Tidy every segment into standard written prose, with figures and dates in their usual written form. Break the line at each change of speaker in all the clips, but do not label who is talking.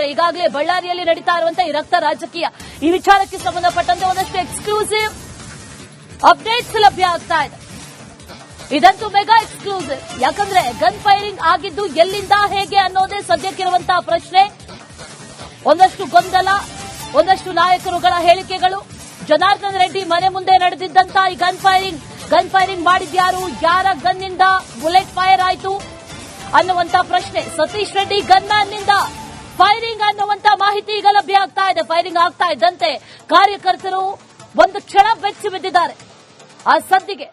ನೋಡೋದಾದ್ರೆ ಈಗಾಗಲೇ ಬಳ್ಳಾರಿಯಲ್ಲಿ ನಡೀತಾ ಇರುವಂತಹ ಈ ರಕ್ತ ರಾಜಕೀಯ ಈ ವಿಚಾರಕ್ಕೆ ಸಂಬಂಧಪಟ್ಟಂತೆ ಒಂದಷ್ಟು ಎಕ್ಸ್ಕ್ಲೂಸಿವ್ ಅಪ್ಡೇಟ್ಸ್ ಲಭ್ಯ ಆಗ್ತಾ ಇದೆ. ಇದಂತೂ ಮೆಗಾ ಎಕ್ಸ್ಕ್ಲೂಸಿವ್. ಯಾಕಂದ್ರೆ ಗನ್ ಫೈರಿಂಗ್ ಆಗಿದ್ದು ಎಲ್ಲಿಂದ ಹೇಗೆ ಅನ್ನೋದೇ ಸದ್ಯಕ್ಕಿರುವಂತಹ ಪ್ರಶ್ನೆ. ಒಂದಷ್ಟು ಗೊಂದಲ, ಒಂದಷ್ಟು ನಾಯಕರುಗಳ ಹೇಳಿಕೆಗಳು, ಜನಾರ್ದನ್ ರೆಡ್ಡಿ ಮನೆ ಮುಂದೆ ನಡೆದಿದ್ದಂತ ಈ ಗನ್ ಫೈರಿಂಗ್ ಮಾಡಿದ್ಯಾರು, ಯಾರ ಗನ್ನಿಂದ ಬುಲೆಟ್ ಫೈರ್ ಆಯಿತು ಅನ್ನುವಂತ ಪ್ರಶ್ನೆ. ಸತೀಶ್ ರೆಡ್ಡಿ ಗನ್ಮ್ಯಾನ್ ನಿಂದ ಫೈರಿಂಗ್ ಅನ್ನುವಂತ ಮಾಹಿತಿ ಈಗ ಲಭ್ಯ ಆಗ್ತಾ ಇದೆ. ಫೈರಿಂಗ್ ಆಗ್ತಾ ಇದ್ದಂತೆ ಕಾರ್ಯಕರ್ತರು ಒಂದು ಕ್ಷಣ ಬೆಚ್ಚಿ ಬಿದ್ದಿದ್ದಾರೆ. ಆ ಸದ್ದಿಗೆ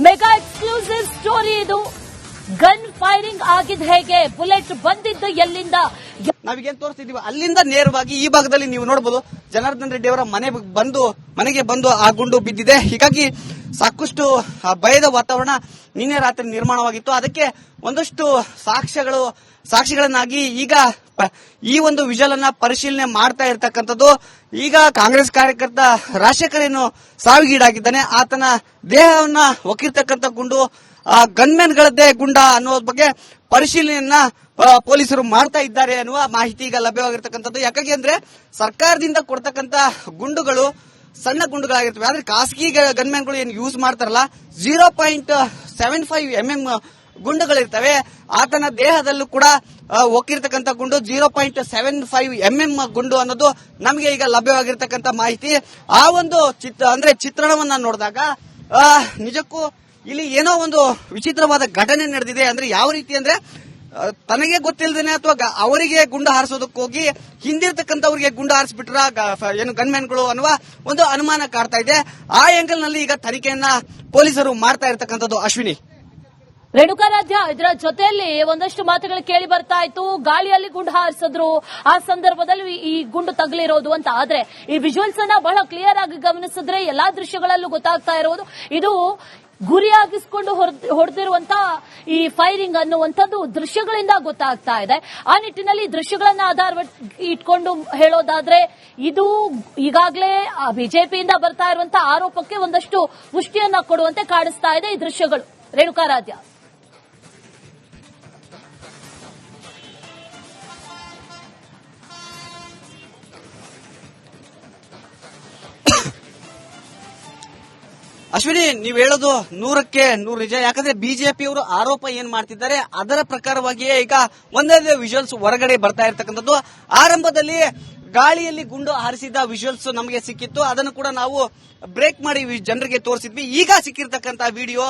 ಮೆಗಾ ಎಕ್ಸ್ಕ್ಲೂಸಿವ್ ಸ್ಟೋರಿ ಇದು. ಗನ್ ಫೈರಿಂಗ್ ಆಗಿದ್ ಹೇಗೆ, ಬುಲೆಟ್ ಬಂದಿದ್ದು ಎಲ್ಲಿಂದ,
ನಾವೀಗೇನ್ ತೋರಿಸ್ತಿದೀವಿ ಅಲ್ಲಿಂದ ನೇರವಾಗಿ ಈ ಭಾಗದಲ್ಲಿ ನೀವು ನೋಡಬಹುದು ಜನಾರ್ದನ್ ರೆಡ್ಡಿ ಅವರ ಮನೆಗೆ ಬಂದು ಆ ಗುಂಡು ಬಿದ್ದಿದೆ. ಹೀಗಾಗಿ ಸಾಕಷ್ಟು ಭಯದ ವಾತಾವರಣ ನಿನ್ನೆ ರಾತ್ರಿ ನಿರ್ಮಾಣವಾಗಿತ್ತು. ಅದಕ್ಕೆ ಒಂದಷ್ಟು ಸಾಕ್ಷಿಗಳನ್ನಾಗಿ ಈಗ ಈ ಒಂದು ವಿಜುವಲ್ ಅನ್ನ ಪರಿಶೀಲನೆ ಮಾಡ್ತಾ ಇರತಕ್ಕಂಥದ್ದು. ಈಗ ಕಾಂಗ್ರೆಸ್ ಕಾರ್ಯಕರ್ತ ರಾಜಶೇಖರ್ ಏನು ಸಾವಿಗೀಡಾಗಿದ್ದಾನೆ, ಆತನ ದೇಹವನ್ನ ಒಕ್ಕಿರ್ತಕ್ಕಂಥ ಗುಂಡು ಗನ್ಮೆನ್ ಗಳದ್ದೇ ಗುಂಡ ಅನ್ನೋ ಬಗ್ಗೆ ಪರಿಶೀಲನೆಯನ್ನ ಪೊಲೀಸರು ಮಾಡ್ತಾ ಇದ್ದಾರೆ ಅನ್ನುವ ಮಾಹಿತಿ ಈಗ ಲಭ್ಯವಾಗಿರ್ತಕ್ಕಂಥದ್ದು. ಯಾಕಾಗಿ ಅಂದ್ರೆ ಸರ್ಕಾರದಿಂದ ಕೊಡ್ತಕ್ಕಂಥ ಗುಂಡುಗಳು ಸಣ್ಣ ಗುಂಡುಗಳಾಗಿರ್ತವೆ. ಆದ್ರೆ ಖಾಸಗಿ ಗನ್ಮ್ಯಾನ್ಗಳು ಏನು ಯೂಸ್ ಮಾಡ್ತಾರಲ್ಲ 0.75 mm ಗುಂಡುಗಳಿರ್ತವೆ. ಆತನ ದೇಹದಲ್ಲೂ ಕೂಡ ಒಕ್ಕಿರ್ತಕ್ಕಂಥ ಗುಂಡು 0.75 mm ಗುಂಡು ಅನ್ನೋದು ನಮಗೆ ಈಗ ಲಭ್ಯವಾಗಿರ್ತಕ್ಕಂಥ ಮಾಹಿತಿ. ಆ ಒಂದು ಚಿತ್ರಣವನ್ನ ನೋಡಿದಾಗ ನಿಜಕ್ಕೂ ಇಲ್ಲಿ ಏನೋ ಒಂದು ವಿಚಿತ್ರವಾದ ಘಟನೆ ನಡೆದಿದೆ. ಅಂದ್ರೆ ಯಾವ ರೀತಿ ಅಂದ್ರೆ ತನಗೆ ಗೊತ್ತಿಲ್ಲದೇನೆ ಅಥವಾ ಅವರಿಗೆ ಗುಂಡು ಹಾರಿಸೋದಕ್ಕೆ ಹೋಗಿ ಹಿಂದಿರ್ತಕ್ಕಂಥವ್ರಿಗೆ ಗುಂಡು ಹಾರಿಸ್ಬಿಟ್ರ ಏನು ಗನ್ಮ್ಯಾನ್ಗಳು ಅನ್ನುವ ಒಂದು ಅನುಮಾನ ಕಾಡ್ತಾ ಇದೆ. ಆ ಆಂಗಲ್ ನಲ್ಲಿ ಈಗ ತನಿಖೆಯನ್ನ ಪೊಲೀಸರು ಮಾಡ್ತಾ ಇರತಕ್ಕಂಥದ್ದು. ಅಶ್ವಿನಿ,
ರೇಣುಕಾರಾಧ್ಯ, ಇದರ ಜೊತೆಯಲ್ಲಿ ಒಂದಷ್ಟು ಮಾತುಗಳು ಕೇಳಿ ಬರ್ತಾ ಇತ್ತು. ಗಾಳಿಯಲ್ಲಿ ಗುಂಡು ಹಾರಿಸಿದ್ರು, ಆ ಸಂದರ್ಭದಲ್ಲಿ ಈ ಗುಂಡು ತಗಲಿರೋದು ಅಂತ. ಆದ್ರೆ ಈ ವಿಜುವಲ್ಸ್ ಅನ್ನ ಬಹಳ ಕ್ಲಿಯರ್ ಆಗಿ ಗಮನಿಸಿದ್ರೆ ಎಲ್ಲಾ ದೃಶ್ಯಗಳಲ್ಲೂ ಗೊತ್ತಾಗ್ತಾ ಇರೋದು ಇದು ಗುರಿಯಾಗಿಸಿಕೊಂಡು ಹೊಡೆದಿರುವಂತಹ ಈ ಫೈರಿಂಗ್ ಅನ್ನುವಂಥದ್ದು ದೃಶ್ಯಗಳಿಂದ ಗೊತ್ತಾಗ್ತಾ ಇದೆ. ಆ ನಿಟ್ಟಿನಲ್ಲಿ ದೃಶ್ಯಗಳನ್ನ ಆಧಾರ ಇಟ್ಕೊಂಡು ಹೇಳೋದಾದ್ರೆ ಇದು ಈಗಾಗಲೇ ಬಿಜೆಪಿಯಿಂದ ಬರ್ತಾ ಇರುವಂತಹ ಆರೋಪಕ್ಕೆ ಒಂದಷ್ಟು ಪುಷ್ಟಿಯನ್ನ ಕೊಡುವಂತೆ ಕಾಣಿಸ್ತಾ ಇದೆ ಈ ದೃಶ್ಯಗಳು. ರೇಣುಕಾರಾಧ್ಯ,
ಅಶ್ವಿನಿ, ನೀವ್ ಹೇಳೋದು 100ಕ್ಕೆ 100 ನಿಜ. ಯಾಕಂದ್ರೆ ಬಿಜೆಪಿಯವರು ಆರೋಪ ಏನ್ ಮಾಡ್ತಿದ್ದಾರೆ ಅದರ ಪ್ರಕಾರವಾಗಿಯೇ ಈಗ ಒಂದೊಂದೇ ವಿಜುವಲ್ಸ್ ಹೊರಗಡೆ ಬರ್ತಾ ಇರ್ತಕ್ಕಂಥದ್ದು. ಆರಂಭದಲ್ಲಿ ಗಾಳಿಯಲ್ಲಿ ಗುಂಡು ಹಾರಿಸಿದ ವಿಜುವಲ್ಸ್ ನಮಗೆ ಸಿಕ್ಕಿತ್ತು. ಅದನ್ನು ಕೂಡ ನಾವು ಬ್ರೇಕ್ ಮಾಡಿ ಜನರಿಗೆ ತೋರಿಸಿದ್ವಿ. ಈಗ ಸಿಕ್ಕಿರ್ತಕ್ಕಂಥ ವಿಡಿಯೋ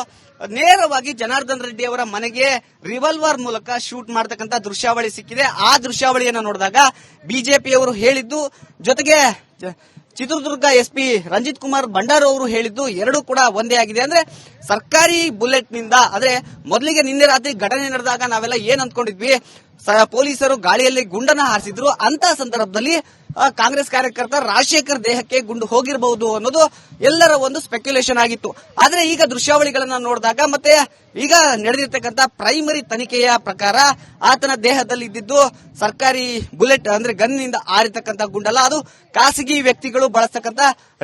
ನೇರವಾಗಿ ಜನಾರ್ದನ್ ರೆಡ್ಡಿ ಅವರ ಮನೆಗೆ ರಿವಾಲ್ವರ್ ಮೂಲಕ ಶೂಟ್ ಮಾಡತಕ್ಕಂಥ ದೃಶ್ಯಾವಳಿ ಸಿಕ್ಕಿದೆ. ಆ ದೃಶ್ಯಾವಳಿಯನ್ನು ನೋಡಿದಾಗ ಬಿಜೆಪಿಯವರು ಹೇಳಿದ್ದು ಜೊತೆಗೆ ಚಿತ್ರದುರ್ಗ ಎಸ್ಪಿ ರಂಜಿತ್ ಕುಮಾರ್ ಭಂಡಾರ ಅವರು ಹೇಳಿದ್ದು ಎರಡೂ ಕೂಡ ಒಂದೇ ಆಗಿದೆ. ಅಂದ್ರೆ ಸರ್ಕಾರಿ ಬುಲೆಟ್ ನಿಂದ ಅಂದ್ರೆ ಮೊದಲಿಗೆ ನಿನ್ನೆ ರಾತ್ರಿ ಘಟನೆ ನಡೆದಾಗ ನಾವೆಲ್ಲ ಏನ್ ಅಂದ್ಕೊಂಡಿದ್ವಿ, ಪೊಲೀಸರು ಗಾಳಿಯಲ್ಲಿ ಗುಂಡನ್ನ ಹಾರಿಸಿದ್ರು. ಅಂತ ಸಂದರ್ಭದಲ್ಲಿ ಕಾಂಗ್ರೆಸ್ ಕಾರ್ಯಕರ್ತ ರಾಜಶೇಖರ್ ದೇಹಕ್ಕೆ ಗುಂಡು ಹೋಗಿರಬಹುದು ಅನ್ನೋದು ಎಲ್ಲರ ಒಂದು ಸ್ಪೆಕ್ಯುಲೇಷನ್ ಆಗಿತ್ತು. ಆದ್ರೆ ಈಗ ದೃಶ್ಯಾವಳಿಗಳನ್ನ ನೋಡಿದಾಗ ಮತ್ತೆ ಈಗ ನಡೆದಿರ್ತಕ್ಕಂಥ ಪ್ರೈಮರಿ ತನಿಖೆಯ ಪ್ರಕಾರ ಆತನ ದೇಹದಲ್ಲಿ ಇದ್ದಿದ್ದು ಸರ್ಕಾರಿ ಬುಲೆಟ್ ಅಂದ್ರೆ ಗನ್ನಿಂದ ಹಾರಿರ್ತಕ್ಕಂಥ ಗುಂಡಲ್ಲ, ಅದು ಖಾಸಗಿ ವ್ಯಕ್ತಿಗಳು ಬಳಸ್ತಕ್ಕಂಥ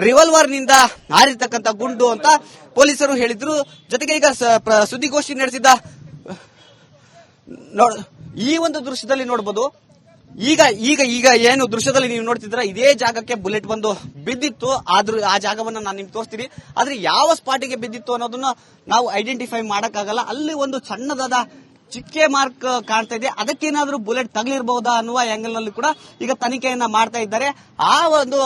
ರಿವಾಲ್ವರ್ ನಿಂದ ಹಾರಿರ್ತಕ್ಕಂಥ ಗುಂಡು ಅಂತ ಪೊಲೀಸರು ಹೇಳಿದ್ರು. ಜೊತೆಗೆ ಈಗ ಸುದ್ದಿಗೋಷ್ಠಿ ನಡೆಸಿದ ಈ ಒಂದು ದೃಶ್ಯದಲ್ಲಿ ನೋಡಬಹುದು. ಈಗ ಈಗ ಈಗ ಏನು ದೃಶ್ಯದಲ್ಲಿ ನೀವು ನೋಡ್ತಿದ್ರ ಇದೇ ಜಾಗಕ್ಕೆ ಬುಲೆಟ್ ಬಂದು ಬಿದ್ದಿತ್ತು. ಆದ್ರೂ ಆ ಜಾಗವನ್ನ ನಾನು ನಿಮ್ಗೆ ತೋರಿಸ್ತೀನಿ. ಆದ್ರೆ ಯಾವ ಸ್ಪಾಟಿಗೆ ಬಿದ್ದಿತ್ತು ಅನ್ನೋದನ್ನ ನಾವು ಐಡೆಂಟಿಫೈ ಮಾಡಕ್ಕಾಗಲ್ಲ. ಅಲ್ಲಿ ಒಂದು ಸಣ್ಣದಾದ ಚಿಕ್ಕೆ ಮಾರ್ಕ್ ಕಾಣ್ತಾ ಇದೆ. ಅದಕ್ಕೇನಾದ್ರೂ ಬುಲೆಟ್ ತಗಲಿರಬಹುದಾ ಅನ್ನುವ ಆಂಗಲ್ ನಲ್ಲಿ ಕೂಡ ಈಗ ತನಿಖೆಯನ್ನ ಮಾಡ್ತಾ ಇದ್ದಾರೆ. ಆ ಒಂದು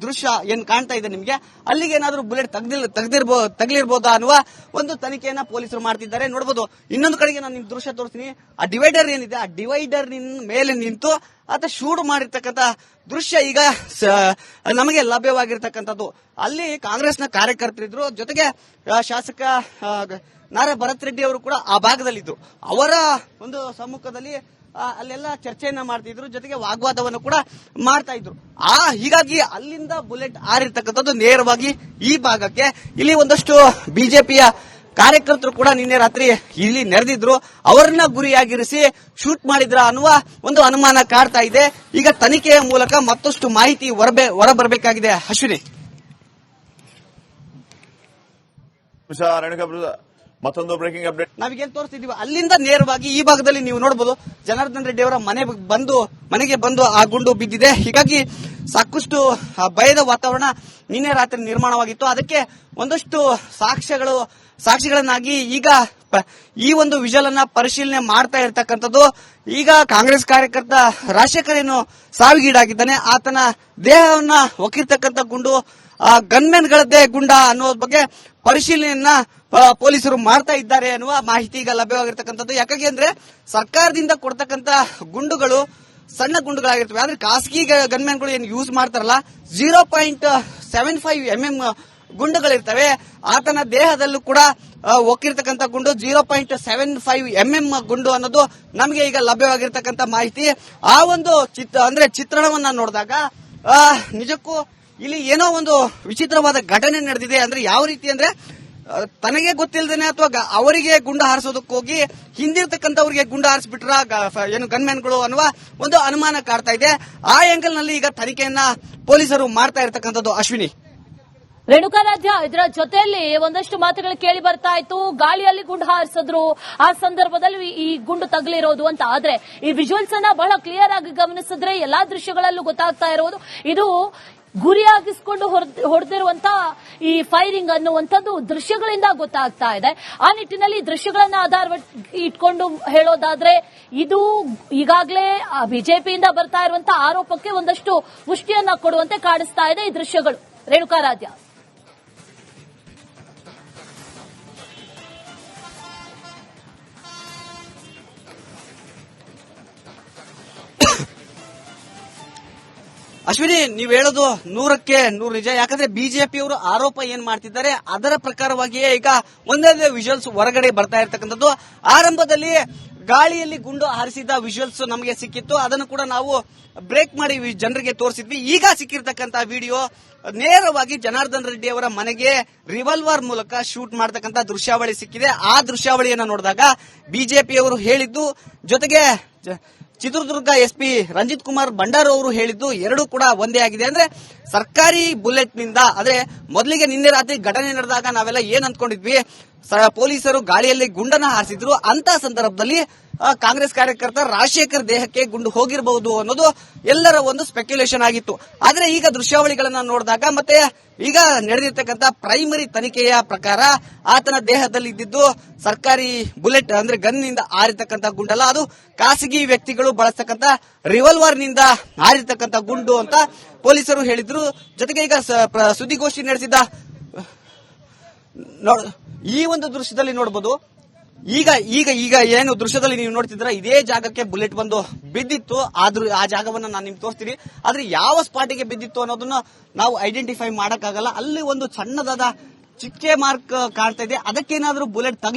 ದೃಶ್ಯ ಏನ್ ಕಾಣ್ತಾ ಇದೆ ನಿಮ್ಗೆ, ಅಲ್ಲಿಗೆ ಏನಾದ್ರೂ ಬುಲೆಟ್ ತಗಲಿರಬಹುದಾ ಅನ್ನುವ ಒಂದು ತನಿಖೆಯನ್ನ ಪೊಲೀಸರು ಮಾಡ್ತಿದ್ದಾರೆ. ನೋಡಬಹುದು. ಇನ್ನೊಂದು ಕಡೆಗೆ ನಾನು ನಿಮ್ಗೆ ದೃಶ್ಯ ತೋರಿಸ್ತೀನಿ. ಆ ಡಿವೈಡರ್ ಏನಿದೆ, ಆ ಡಿವೈಡರ್ ಮೇಲೆ ನಿಂತು ಆತ ಶೂಟ್ ಮಾಡಿರ್ತಕ್ಕಂಥ ದೃಶ್ಯ ಈಗ ನಮಗೆ ಲಭ್ಯವಾಗಿರ್ತಕ್ಕಂಥದ್ದು. ಅಲ್ಲಿ ಕಾಂಗ್ರೆಸ್ನ ಕಾರ್ಯಕರ್ತರಿದ್ರು, ಜೊತೆಗೆ ಶಾಸಕ ನಾರಾ ಭರತ್ ರೆಡ್ಡಿ ಅವರು ಕೂಡ ಆ ಭಾಗದಲ್ಲಿದ್ರು. ಅವರ ಒಂದು ಸಮ್ಮುಖದಲ್ಲಿ ಅಲ್ಲೆಲ್ಲ ಚರ್ಚೆಯನ್ನ ಮಾಡ್ತಿದ್ರು, ಜೊತೆಗೆ ವಾಗ್ವಾದವನ್ನು ಕೂಡ ಮಾಡ್ತಾ ಇದ್ರು. ಹೀಗಾಗಿ ಅಲ್ಲಿಂದ ಬುಲೆಟ್ ಹಾರಿರ್ತಕ್ಕಂಥದ್ದು ನೇರವಾಗಿ ಈ ಭಾಗಕ್ಕೆ. ಇಲ್ಲಿ ಒಂದಷ್ಟು ಬಿಜೆಪಿಯ ಕಾರ್ಯಕರ್ತರು ಕೂಡ ನಿನ್ನೆ ರಾತ್ರಿ ಇಲ್ಲಿ ನೆರೆದಿದ್ರು. ಅವರನ್ನ ಗುರಿಯಾಗಿರಿಸಿ ಶೂಟ್ ಮಾಡಿದ್ರ ಅನ್ನುವ ಒಂದು ಅನುಮಾನ ಕಾಡ್ತಾ ಇದೆ. ಈಗ ತನಿಖೆಯ ಮೂಲಕ ಮತ್ತಷ್ಟು ಮಾಹಿತಿ ಹೊರಬರಬೇಕಾಗಿದೆ. ಅಶ್ವಿನಿ,
ಮತ್ತೊಂದು ಬ್ರೇಕಿಂಗ್ ಅಪ್ಡೇಟ್
ನಾವೀಗೇನ್ ತೋರಿಸ್ತಿದೀವಿ ಅಲ್ಲಿಂದ ನೇರವಾಗಿ ಈ ಭಾಗದಲ್ಲಿ ನೀವು ನೋಡಬಹುದು ಜನಾರ್ದನ್ ರೆಡ್ಡಿ ಅವರ ಮನೆಗೆ ಬಂದು ಆ ಗುಂಡು ಬಿದ್ದಿದೆ. ಹೀಗಾಗಿ ಸಾಕಷ್ಟು ಭಯದ ವಾತಾವರಣ ನಿನ್ನೆ ರಾತ್ರಿ ನಿರ್ಮಾಣವಾಗಿತ್ತು. ಅದಕ್ಕೆ ಒಂದಷ್ಟು ಸಾಕ್ಷಿಗಳನ್ನಾಗಿ ಈಗ ಈ ಒಂದು ವಿಜುವಲ್ ಅನ್ನ ಪರಿಶೀಲನೆ ಮಾಡ್ತಾ ಇರ್ತಕ್ಕಂಥದ್ದು. ಈಗ ಕಾಂಗ್ರೆಸ್ ಕಾರ್ಯಕರ್ತ ರಾಜಶೇಖರ್ ಏನು ಸಾವಿಗೀಡಾಗಿದ್ದಾನೆ, ಆತನ ದೇಹವನ್ನ ಒಕ್ಕಿರ್ತಕ್ಕಂಥ ಗುಂಡು ಗನ್ಮೆನ್ ಗಳದ್ದೇ ಗುಂಡ ಅನ್ನೋ ಬಗ್ಗೆ ಪರಿಶೀಲನೆಯನ್ನ ಪೊಲೀಸರು ಮಾಡ್ತಾ ಇದ್ದಾರೆ ಅನ್ನುವ ಮಾಹಿತಿ ಈಗ ಲಭ್ಯವಾಗಿರ್ತಕ್ಕಂಥದ್ದು. ಯಾಕಾಗಿ ಅಂದ್ರೆ ಸರ್ಕಾರದಿಂದ ಕೊಡ್ತಕ್ಕಂಥ ಗುಂಡುಗಳು ಸಣ್ಣ ಗುಂಡುಗಳಾಗಿರ್ತವೆ, ಆದ್ರೆ ಖಾಸಗಿ ಗನ್ಮೆನ್ಗಳು ಏನು ಯೂಸ್ ಮಾಡ್ತಾರಲ್ಲ 0.75 mm ಗುಂಡುಗಳಿರ್ತವೆ. ಆತನ ದೇಹದಲ್ಲೂ ಕೂಡ ಒಕ್ಕಿರ್ತಕ್ಕಂಥ ಗುಂಡು 0.75 mm ಗುಂಡು ಅನ್ನೋದು ನಮಗೆ ಈಗ ಲಭ್ಯವಾಗಿರ್ತಕ್ಕಂಥ ಮಾಹಿತಿ. ಆ ಒಂದು ಚಿತ್ರಣವನ್ನ ನೋಡಿದಾಗ ನಿಜಕ್ಕೂ ಇಲ್ಲಿ ಏನೋ ಒಂದು ವಿಚಿತ್ರವಾದ ಘಟನೆ ನಡೆದಿದೆ. ಅಂದ್ರೆ ಯಾವ ರೀತಿ ಅಂದ್ರೆ ತನಗೆ ಗೊತ್ತಿಲ್ಲದೇನೆ ಅಥವಾ ಅವರಿಗೆ ಗುಂಡು ಹಾರಿಸೋದಕ್ಕೆ ಹೋಗಿ ಹಿಂದಿರ್ತಕ್ಕಂಥವ್ರಿಗೆ ಗುಂಡು ಹಾರಿಸ್ಬಿಟ್ರ ಏನು ಗನ್ಮೆನ್ಗಳು ಅನ್ನುವ ಒಂದು ಅನುಮಾನ ಕಾಡ್ತಾ ಇದೆ. ಆ ಆಂಗಲ್ ನಲ್ಲಿ ಈಗ ತನಿಖೆಯನ್ನ ಪೊಲೀಸರು ಮಾಡ್ತಾ ಇರತಕ್ಕಂಥದ್ದು. ಅಶ್ವಿನಿ,
ರೇಣುಕಾರಾಧ್ಯ, ಇದರ ಜೊತೆಯಲ್ಲಿ ಒಂದಷ್ಟು ಮಾತುಗಳು ಕೇಳಿ ಬರ್ತಾ ಇತ್ತು. ಗಾಳಿಯಲ್ಲಿ ಗುಂಡು ಹಾರಿಸಿದ್ರು, ಆ ಸಂದರ್ಭದಲ್ಲಿ ಈ ಗುಂಡು ತಗಲಿರೋದು ಅಂತ. ಆದ್ರೆ ಈ ವಿಜುವಲ್ಸ್ ಅನ್ನ ಬಹಳ ಕ್ಲಿಯರ್ ಆಗಿ ಗಮನಿಸಿದ್ರೆ ಎಲ್ಲಾ ದೃಶ್ಯಗಳಲ್ಲೂ ಗೊತ್ತಾಗ್ತಾ ಇರೋದು ಇದು ಗುರಿಯಾಗಿಸಿಕೊಂಡು ಹೊಡೆದಿರುವಂತ ಈ ಫೈರಿಂಗ್ ಅನ್ನುವಂಥದ್ದು ದೃಶ್ಯಗಳಿಂದ ಗೊತ್ತಾಗ್ತಾ ಇದೆ. ಆ ನಿಟ್ಟಿನಲ್ಲಿ ದೃಶ್ಯಗಳನ್ನ ಆಧಾರ ಇಟ್ಕೊಂಡು ಹೇಳೋದಾದ್ರೆ ಇದು ಈಗಾಗಲೇ ಬಿಜೆಪಿಯಿಂದ ಬರ್ತಾ ಇರುವಂತಹ ಆರೋಪಕ್ಕೆ ಒಂದಷ್ಟು ಪುಷ್ಟಿಯನ್ನ ಕೊಡುವಂತೆ ಕಾಣಿಸ್ತಾ ಇದೆ ಈ ದೃಶ್ಯಗಳು. ರೇಣುಕಾರಾಧ್ಯ,
ಅಶ್ವಿನಿ, ನೀವ್ ಹೇಳೋದು 100ಕ್ಕೆ 100 ನಿಜ. ಯಾಕಂದ್ರೆ ಬಿಜೆಪಿಯವರು ಆರೋಪ ಏನ್ ಮಾಡ್ತಿದ್ದಾರೆ ಅದರ ಪ್ರಕಾರವಾಗಿಯೇ ಈಗ ಒಂದೊಂದೇ ವಿಜುವಲ್ಸ್ ಹೊರಗಡೆ ಬರ್ತಾ ಇರ್ತಕ್ಕಂಥದ್ದು. ಆರಂಭದಲ್ಲಿ ಗಾಳಿಯಲ್ಲಿ ಗುಂಡು ಹಾರಿಸಿದ ವಿಜುವಲ್ಸ್ ನಮಗೆ ಸಿಕ್ಕಿತ್ತು, ಅದನ್ನು ಕೂಡ ನಾವು ಬ್ರೇಕ್ ಮಾಡಿ ಜನರಿಗೆ ತೋರಿಸಿದ್ವಿ. ಈಗ ಸಿಕ್ಕಿರ್ತಕ್ಕಂಥ ವಿಡಿಯೋ ನೇರವಾಗಿ ಜನಾರ್ದನ್ ರೆಡ್ಡಿ ಅವರ ಮನೆಗೆ ರಿವಾಲ್ವರ್ ಮೂಲಕ ಶೂಟ್ ಮಾಡತಕ್ಕಂಥ ದೃಶ್ಯಾವಳಿ ಸಿಕ್ಕಿದೆ. ಆ ದೃಶ್ಯಾವಳಿಯನ್ನು ನೋಡಿದಾಗ ಬಿಜೆಪಿಯವರು ಹೇಳಿದ್ದು ಜೊತೆಗೆ ಚಿತ್ರದುರ್ಗ ಎಸ್ಪಿ ರಂಜಿತ್ ಕುಮಾರ್ ಭಂಡಾರು ಅವರು ಹೇಳಿದ್ದು ಎರಡೂ ಕೂಡ ಒಂದೇ ಆಗಿದೆ. ಅಂದ್ರೆ ಸರ್ಕಾರಿ ಬುಲೆಟ್ ನಿಂದ ಅಂದ್ರೆ ಮೊದಲಿಗೆ ನಿನ್ನೆ ರಾತ್ರಿ ಘಟನೆ ನಡೆದಾಗ ನಾವೆಲ್ಲ ಏನ್ ಅಂದ್ಕೊಂಡಿದ್ವಿ, ಪೊಲೀಸರು ಗಾಳಿಯಲ್ಲಿ ಗುಂಡನ್ನ ಹಾರಿಸಿದ್ರು, ಅಂತ ಸಂದರ್ಭದಲ್ಲಿ ಕಾಂಗ್ರೆಸ್ ಕಾರ್ಯಕರ್ತ ರಾಜಶೇಖರ್ ದೇಹಕ್ಕೆ ಗುಂಡು ಹೋಗಿರಬಹುದು ಅನ್ನೋದು ಎಲ್ಲರ ಒಂದು ಸ್ಪೆಕ್ಯುಲೇಷನ್ ಆಗಿತ್ತು. ಆದ್ರೆ ಈಗ ದೃಶ್ಯಾವಳಿಗಳನ್ನ ನೋಡಿದಾಗ ಮತ್ತೆ ಈಗ ನಡೆದಿರ್ತಕ್ಕಂಥ ಪ್ರೈಮರಿ ತನಿಖೆಯ ಪ್ರಕಾರ ಆತನ ದೇಹದಲ್ಲಿ ಇದ್ದಿದ್ದು ಸರ್ಕಾರಿ ಬುಲೆಟ್ ಅಂದ್ರೆ ಗನ್ ನಿಂದ ಹಾರಿರ್ತಕ್ಕಂಥ ಗುಂಡಲ್ಲ, ಅದು ಖಾಸಗಿ ವ್ಯಕ್ತಿಗಳು ಬಳಸ್ತಕ್ಕಂಥ ರಿವಾಲ್ವರ್ ನಿಂದ ಹಾರಿರ್ತಕ್ಕಂಥ ಗುಂಡು ಅಂತ ಪೊಲೀಸರು ಹೇಳಿದ್ರು. ಜೊತೆಗೆ ಈಗ ಸುದ್ದಿಗೋಷ್ಠಿ ನಡೆಸಿದ ಈ ಒಂದು ದೃಶ್ಯದಲ್ಲಿ ನೋಡಬಹುದು, ಈಗ ಏನು ದೃಶ್ಯದಲ್ಲಿ ನೀವು ನೋಡ್ತಿದ್ರ ಇದೇ ಜಾಗಕ್ಕೆ ಬುಲೆಟ್ ಬಂದು ಬಿದ್ದಿತ್ತು. ಆದ್ರೂ ಆ ಜಾಗವನ್ನ ನಾನು ನಿಮ್ಗೆ ತೋರಿಸ್ತೀನಿ. ಆದ್ರೆ ಯಾವ ಸ್ಪಾಟಿಗೆ ಬಿದ್ದಿತ್ತು ಅನ್ನೋದನ್ನ ನಾವು ಐಡೆಂಟಿಫೈ ಮಾಡಕ್ಕಾಗಲ್ಲ. ಅಲ್ಲಿ ಒಂದು ಸಣ್ಣದಾದ ಚಿಕ್ಕೆ ಮಾರ್ಕ್ ಕಾಣ್ತಾ ಇದೆ. ಅದಕ್ಕೇನಾದ್ರೂ ಬುಲೆಟ್